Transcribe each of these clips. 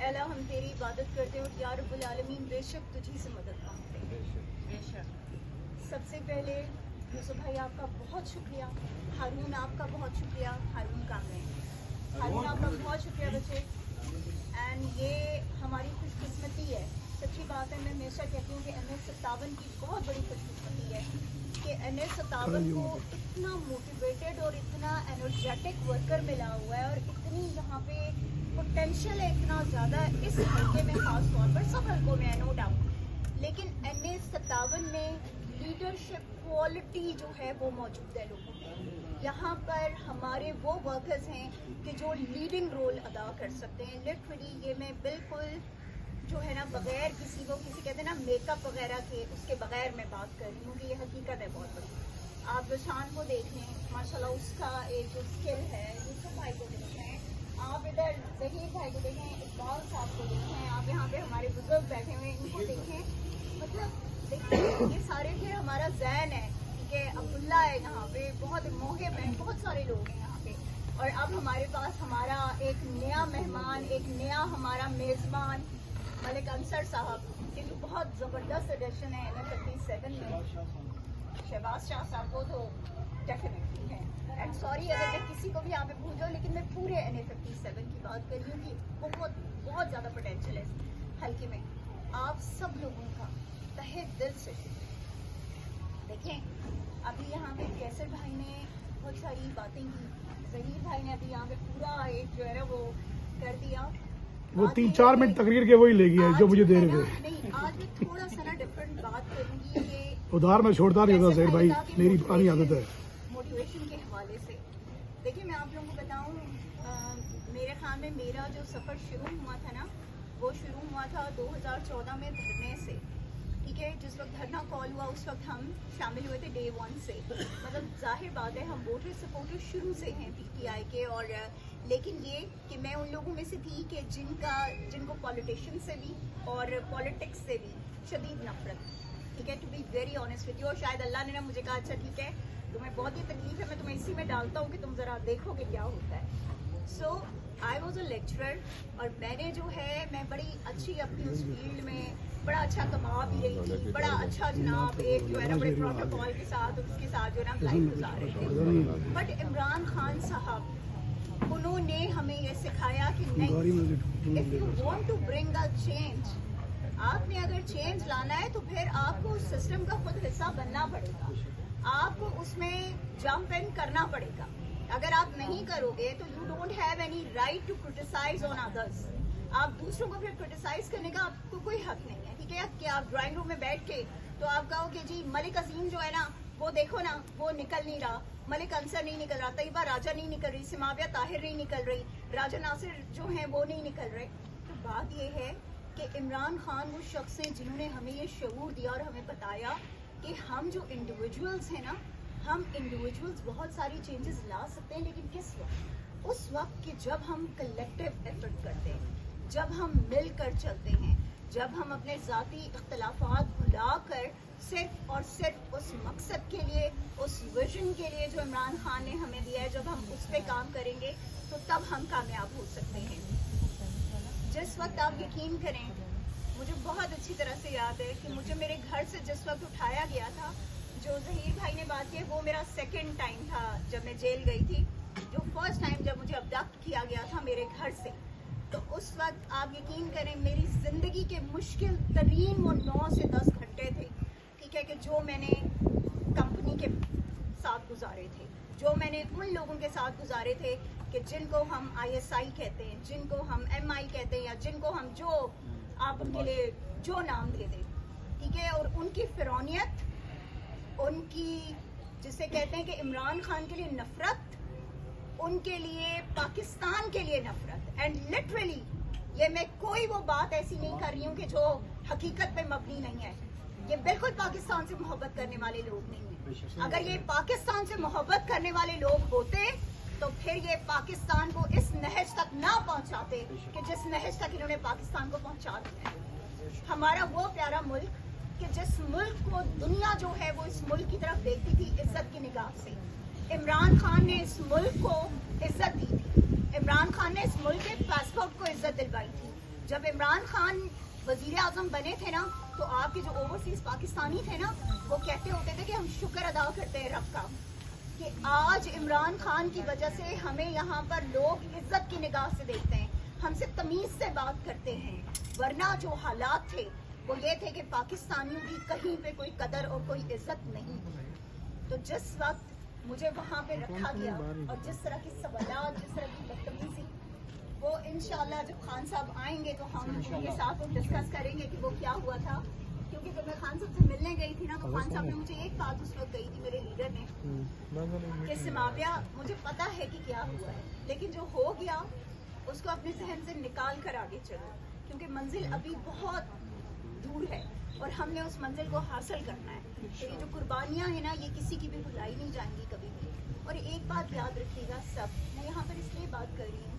अला हम तेरी इबादत करते हैं और या रब्बुल आलमीन बेशक तुझी से मदद मांगते हैं। बेशक। सबसे पहले यूसुफ भाई आपका बहुत शुक्रिया, हारून आपका बहुत शुक्रिया, हारून कामरे आपका बहुत शुक्रिया बच्चे। एंड ये हमारी खुशकिस्मती है, सच्ची बात है। मैं हमेशा कहती हूँ कि NS57 की बहुत बड़ी खुशकिस्मती है कि NS57 को इतना मोटिवेटेड और इतना एनर्जेटिक वर्कर मिला हुआ है और इतनी यहाँ पे पोटेंशियल है इतना ज़्यादा इस हल्के में, ख़ास तौर पर सब हल्कों में है नो डाउट, लेकिन NS57 में लीडरशिप क्वालिटी जो है वो मौजूद है लोगों में। यहाँ पर हमारे वो वर्कर्स हैं कि जो लीडिंग रोल अदा कर सकते हैं। लिटरली ये मैं बिल्कुल जो है ना बगैर किसी को किसी कहते हैं ना मेकअप वगैरह के उसके बगैर मैं बात कर रही हूँ कि ये हकीकत है बहुत बड़ी। आप रुशान को देखें माशाल्लाह, उसका एक जो स्किल है, यूसुफ भाई को देखें, आप इधर ज़हीर भाई को देखें, इकबाल साहब को देखें, आप यहाँ पे हमारे बुजुर्ग बैठे हुए हैं इनको देखें। मतलब देखिए ये सारे फिर हमारा जैन है, ठीक है, अब्दुल्ला है, यहाँ पे बहुत मोहिब हैं, बहुत सारे लोग हैं यहाँ पे। और अब हमारे पास हमारा एक नया मेहमान, एक नया हमारा मेज़बान मलिक अंसर साहब, ये तो बहुत ज़बरदस्त एडिशन है NS57 में। शहबाज शाह साहब को तो डेफिनेटली है, एंड सॉरी अगर मैं किसी को भी यहाँ पे भूल जाऊँ, लेकिन मैं पूरे NS57 की बात कर रही हूँ कि बहुत बहुत ज़्यादा पोटेंशियल है इस हल्के में। आप सब लोगों का तहे दिल से देखें। अभी यहाँ पे कैसर भाई ने बहुत सारी बातें की, ज़हीर भाई ने अभी यहाँ पे पूरा एक जो है ना वो कर दिया। वो 3-4 मिनट तकरीर के वही ले गया जो मुझे दे रहे थे। नहीं, आज मैं थोड़ा सा ना डिफरेंट बात करूंगी कि उधार में छोड़ता नहीं होता ज़हीर भाई, मेरी पुरानी आदत है। मोटिवेशन के हवाले से देखिए मैं आप लोगों को बताऊं, मेरे ख्याल में मेरा जो सफ़र शुरू हुआ था ना वो शुरू हुआ था 2014 में धरने से, ठीक है। जिस वक्त धरना कॉल हुआ उस वक्त हम शामिल हुए थे डे 1 से। मतलब जाहिर बात है हम वोटर सपोर्टर शुरू से हैं PTI के, और लेकिन ये कि मैं उन लोगों में से थी कि जिनको पॉलिटिशियन से भी और पॉलिटिक्स से भी शदीद नफरत, ठीक है, to be very honest with you. और शायद अल्लाह ने ना मुझे कहा अच्छा ठीक है तुम्हें बहुत ही तकलीफ है, मैं तुम्हें इसी में डालता हूँ कि तुम ज़रा देखोगे क्या होता है। सो आई वॉज अ लेक्चरर, और मैंने जो है मैं बड़ी अच्छी अपनी उस फील्ड में बड़ा अच्छा कमा भी रही थी, बड़ा अच्छा जनाब एक जो है ना बड़े प्रोटोकॉल के साथ उसके साथ जो है ना लाइफ गुजार रहे थे। बट इमरान खान साहब उन्होंने हमें ये सिखाया कि नहीं, if you want to bring a change, आपने अगर चेंज लाना है तो फिर आपको उस सिस्टम का खुद हिस्सा बनना पड़ेगा, आपको उसमें जंप इन करना पड़ेगा। अगर आप नहीं करोगे तो you don't have any right to criticise on others. आप दूसरों को फिर क्रिटिसाइज करने का आपको कोई हक नहीं है, ठीक है। कि आप ड्राइंग रूम में बैठ के तो आप कहो कि जी मलिक अजीम जो है ना वो देखो ना वो निकल नहीं रहा, मलिक अंसर नहीं निकल रहा, तैयबा राजा नहीं निकल रही, सिमाविया ताहिर नहीं निकल रही, राजा नासिर जो हैं वो नहीं निकल रहे। तो बात ये है कि इमरान खान वो शख्स हैं जिन्होंने हमें ये शऊर दिया और हमें बताया कि हम जो इंडिविजुअल्स हैं ना, हम इंडिविजुअल्स बहुत सारी चेंजेस ला सकते हैं, लेकिन किस वक्त? उस वक्त कि जब हम कलेक्टिव एफर्ट करते हैं, जब हम मिलकर चलते हैं, जब हम अपने ज़ाती इख्तलाफात भुलाकर सिर्फ और सिर्फ उस मकसद के लिए, उस विजन के लिए जो इमरान खान ने हमें दिया है, जब हम उस पर काम करेंगे तो तब हम कामयाब हो सकते हैं। जिस वक्त आप यकीन करें, मुझे बहुत अच्छी तरह से याद है कि मुझे मेरे घर से जिस वक्त उठाया गया था, जो ज़हीर भाई ने बात की वो मेरा सेकंड टाइम था जब मैं जेल गई थी। जो फर्स्ट टाइम जब मुझे अब्डक्ट किया गया था मेरे घर से, तो उस वक्त आप यकीन करें मेरी ज़िंदगी के मुश्किल तरीन वो 9 से 10 घंटे थे, ठीक है, कि जो मैंने कंपनी के साथ गुजारे थे, जो मैंने उन लोगों के साथ गुजारे थे कि जिनको हम ISI कहते हैं, जिनको हम MI कहते हैं, या जिनको हम जो आप उनके लिए जो नाम दे दें, ठीक है। और उनकी फिरौनियत, उनकी जिसे कहते हैं कि इमरान खान के लिए नफरत, उनके लिए पाकिस्तान के लिए नफरत। एंड लिटरली ये मैं कोई वो बात ऐसी नहीं कर रही हूँ कि जो हकीकत पे मबनी नहीं है। ये बिल्कुल पाकिस्तान से मोहब्बत करने वाले लोग नहीं हैं। अगर ये पाकिस्तान से मोहब्बत करने वाले लोग होते तो फिर ये पाकिस्तान को इस नहज तक ना पहुंचाते कि जिस नहज तक इन्होंने पाकिस्तान को पहुंचा दिया है। हमारा वो प्यारा मुल्क कि जिस मुल्क को दुनिया जो है वो इस मुल्क की तरफ देखती थी इज्जत की निगाह से, इमरान खान ने इस मुल्क को इज्जत दी थी। इमरान खान ने इस मुल्क के पासपोर्ट को इज्जत दिलवाई थी। जब इमरान खान वजीर आजम बने थे ना, तो आपके जो ओवरसीज पाकिस्तानी थे ना, वो कहते होते थे कि हम शुक्र अदा करते हैं रब का कि आज इमरान खान की वजह से हमें यहाँ पर लोग इज्जत की निगाह से देखते हैं, हमसे तमीज से बात करते हैं। वरना जो हालात थे वो ये थे कि पाकिस्तानियों की कहीं पे कोई कदर और कोई इज्जत नहीं। तो जिस वक्त मुझे वहाँ पे रखा गया और जिस तरह की सवालात, जिस तरह की बदतमीजी, वो इंशाल्लाह जब खान साहब आएंगे तो हम उनके साथ डिस्कस करेंगे कि वो क्या हुआ था। क्योंकि जब मैं खान साहब से मिलने गई थी ना, तो खान साहब ने मुझे एक बात उस वक्त कही थी, मेरे लीडर ने, कि सिमाबिया मुझे पता है कि क्या हुआ है, लेकिन जो हो गया उसको अपने जहन से निकाल कर आगे चलो, क्योंकि मंजिल अभी बहुत दूर है और हमने उस मंजिल को हासिल करना है। तो ये जो कुर्बानियाँ हैं ना, ये किसी की भी भुलाई नहीं जाएंगी कभी भी। और एक बात याद रखिएगा सब, मैं यहाँ पर इसलिए बात कर रही हूँ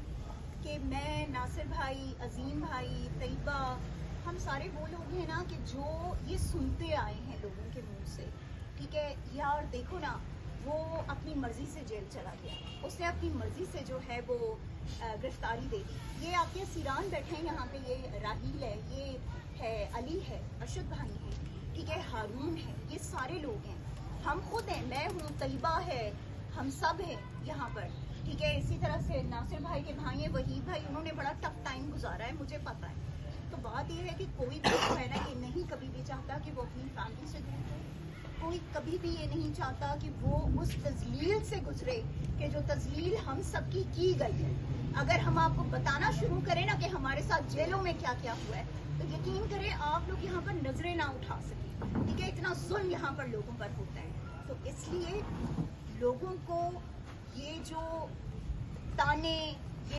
कि मैं, नासिर भाई, अजीम भाई, तैयबा, हम सारे वो लोग हैं ना कि जो ये सुनते आए हैं लोगों के मुंह से, ठीक है यार देखो ना, वो अपनी मर्जी से जेल चला गया, उसने अपनी मर्जी से जो है वो गिरफ्तारी दे दी। ये आपके सीरान बैठे हैं यहाँ पे, ये राहील है, ये है अली है, अरशद भाई है, ठीक है, हारून है, ये सारे लोग हैं, हम खुद हैं, मैं हूँ, तैयबा है, हम सब हैं यहाँ पर, ठीक है। इसी तरह से नासिर भाई के भाई हैं, वहीद भाई, उन्होंने बड़ा टफ टाइम गुजारा है, मुझे पता है। तो बात ये है कि कोई भी जो है ना, ये नहीं कभी भी चाहता कि वो अपनी फैमिली से दूर हो, कोई कभी भी ये नहीं चाहता कि वो उस तजलील से गुजरे कि जो तजलील हम सब की गई है। अगर हम आपको बताना शुरू करें ना कि हमारे साथ जेलों में क्या क्या हुआ है, तो यकीन करें आप लोग यहाँ पर नजरें ना उठा सकें, ठीक है। इतना जुल्म यहाँ पर लोगों पर होता है। तो इसलिए लोगों को ये जो ताने